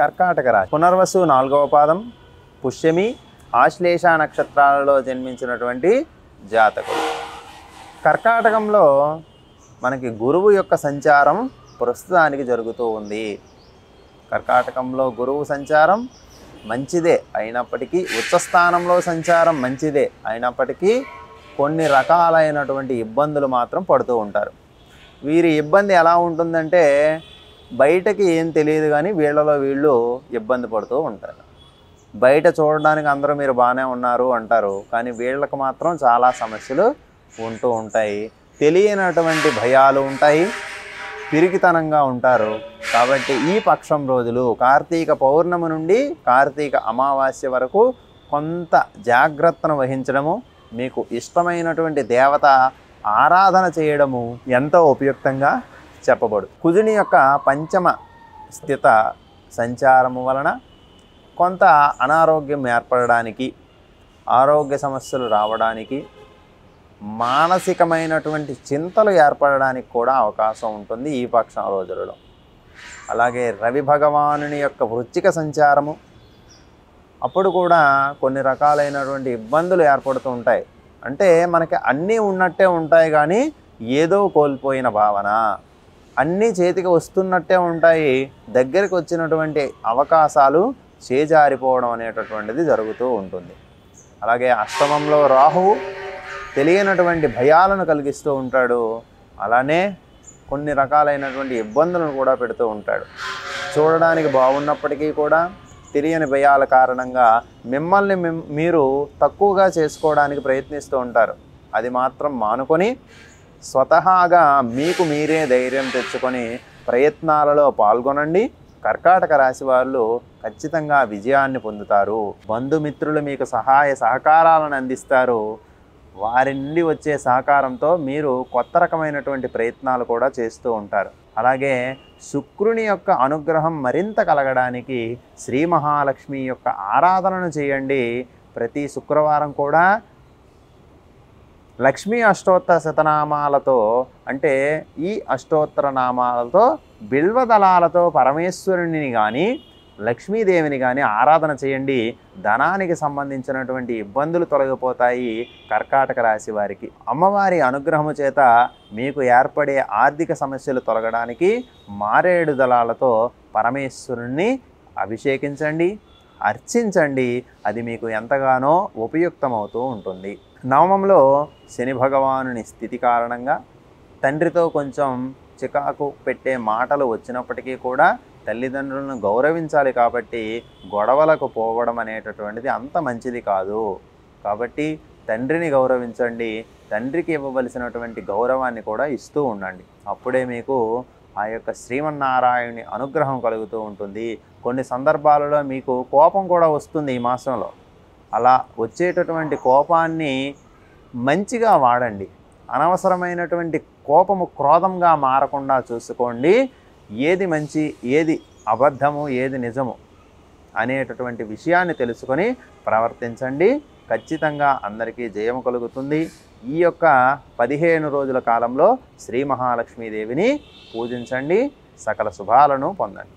కర్కాటక రాశి పునర్వసు 4వ పాదం, పుష్యమి, ఆశ్లేష నక్షత్రాలలో జన్మించినటువంటి జాతకులు. కర్కాటకంలో మనకి గురువు యొక్క సంచారం ప్రస్తుతానికి జరుగుతూ ఉంది. కర్కాటకంలో గురువు సంచారం మంచిదే అయినప్పటికీ, ఉచ్చస్థానంలో సంచారం మంచిదే అయినప్పటికీ కొన్ని రకాలైనటువంటి ఇబ్బందులు మాత్రం పడుతూ ఉంటారు. వీరి ఇబ్బంది ఎలా ఉంటుందంటే బయటకి ఏం తెలియదు కానీ వీళ్ళలో వీళ్ళు ఇబ్బంది పడుతూ ఉంటారు. బయట చూడడానికి అందరూ మీరు బాగానే ఉన్నారు అంటారు, కానీ వీళ్ళకి మాత్రం చాలా సమస్యలు ఉంటూ ఉంటాయి. తెలియనటువంటి భయాలు ఉంటాయి, పిరికితనంగా ఉంటారు. కాబట్టి ఈ పక్షం రోజులు కార్తీక పౌర్ణమి నుండి కార్తీక అమావాస్య వరకు కొంత జాగ్రత్తను వహించడము, మీకు ఇష్టమైనటువంటి దేవత ఆరాధన చేయడము ఎంతో ఉపయుక్తంగా చెప్పబడు. కుజుని యొక్క పంచమ స్థిత సంచారము వలన కొంత అనారోగ్యం ఏర్పడడానికి, ఆరోగ్య సమస్యలు రావడానికి, మానసికమైనటువంటి చింతలు ఏర్పడడానికి కూడా అవకాశం ఉంటుంది ఈ పక్షం రోజులలో. అలాగే రవి భగవానుని యొక్క వృశ్చిక సంచారము అప్పుడు కూడా కొన్ని రకాలైనటువంటి ఇబ్బందులు ఏర్పడుతూ ఉంటాయి. అంటే మనకి అన్నీ ఉన్నట్టే ఉంటాయి కానీ ఏదో కోల్పోయిన భావన, అన్నీ చేతికి వస్తున్నట్టే ఉంటాయి, దగ్గరికి వచ్చినటువంటి అవకాశాలు చేజారిపోవడం అనేటటువంటిది జరుగుతూ ఉంటుంది. అలాగే అష్టమంలో రాహువు తెలియనటువంటి భయాలను కలిగిస్తూ ఉంటాడు. అలానే కొన్ని రకాలైనటువంటి ఇబ్బందులను కూడా పెడుతూ ఉంటాడు. చూడడానికి బాగున్నప్పటికీ కూడా తెలియని భయాల కారణంగా మిమ్మల్ని మీరు తక్కువగా చేసుకోవడానికి ప్రయత్నిస్తూ ఉంటారు. అది మాత్రం మానుకొని స్వతహాగా మీకు మీరే ధైర్యం తెచ్చుకొని ప్రయత్నాలలో పాల్గొనండి. కర్కాటక రాశి వాళ్ళు ఖచ్చితంగా విజయాన్ని పొందుతారు. బంధుమిత్రులు మీకు సహాయ సహకారాలను అందిస్తారు. వారి నుండి వచ్చే సహకారంతో మీరు కొత్త రకమైనటువంటి ప్రయత్నాలు కూడా చేస్తూ ఉంటారు. అలాగే శుక్రుని యొక్క అనుగ్రహం మరింత కలగడానికి శ్రీ మహాలక్ష్మి యొక్క ఆరాధనను చేయండి. ప్రతి శుక్రవారం కూడా లక్ష్మీ అష్టోత్తర శతనామాలతో, అంటే ఈ అష్టోత్తర నామాలతో బిల్వదళాలతో పరమేశ్వరుని కానీ లక్ష్మీదేవిని కానీ ఆరాధన చేయండి. ధనానికి సంబంధించినటువంటి ఇబ్బందులు తొలగిపోతాయి. కర్కాటక రాశి వారికి అమ్మవారి అనుగ్రహము చేత మీకు ఏర్పడే ఆర్థిక సమస్యలు తొలగడానికి మారేడు దళాలతో పరమేశ్వరుణ్ణి అభిషేకించండి, అర్చించండి. అది మీకు ఎంతగానో ఉపయుక్తమవుతూ ఉంటుంది. నవమంలో శని భగవానుని స్థితి కారణంగా తండ్రితో కొంచెం చికాకు పెట్టే మాటలు వచ్చినప్పటికీ కూడా తల్లిదండ్రులను గౌరవించాలి. కాబట్టి గొడవలకు పోవడం అనేటటువంటిది అంత మంచిది కాదు. కాబట్టి తండ్రిని గౌరవించండి, తండ్రికి ఇవ్వవలసినటువంటి గౌరవాన్ని కూడా ఇస్తూ ఉండండి. అప్పుడే మీకు ఆ యొక్క శ్రీమన్నారాయణుని అనుగ్రహం కలుగుతూ ఉంటుంది. కొన్ని సందర్భాలలో మీకు కోపం కూడా వస్తుంది ఈ మాసంలో. అలా వచ్చేటటువంటి కోపాన్ని మంచిగా వాడండి. అనవసరమైనటువంటి కోపము క్రోధంగా మారకుండా చూసుకోండి. ఏది మంచి, ఏది అబద్ధము, ఏది నిజము అనేటటువంటి విషయాన్ని తెలుసుకొని ప్రవర్తించండి. ఖచ్చితంగా అందరికీ జయము కలుగుతుంది. ఈ యొక్క 15 రోజుల కాలంలో శ్రీ మహాలక్ష్మీదేవిని పూజించండి. సకల శుభాలను పొందండి.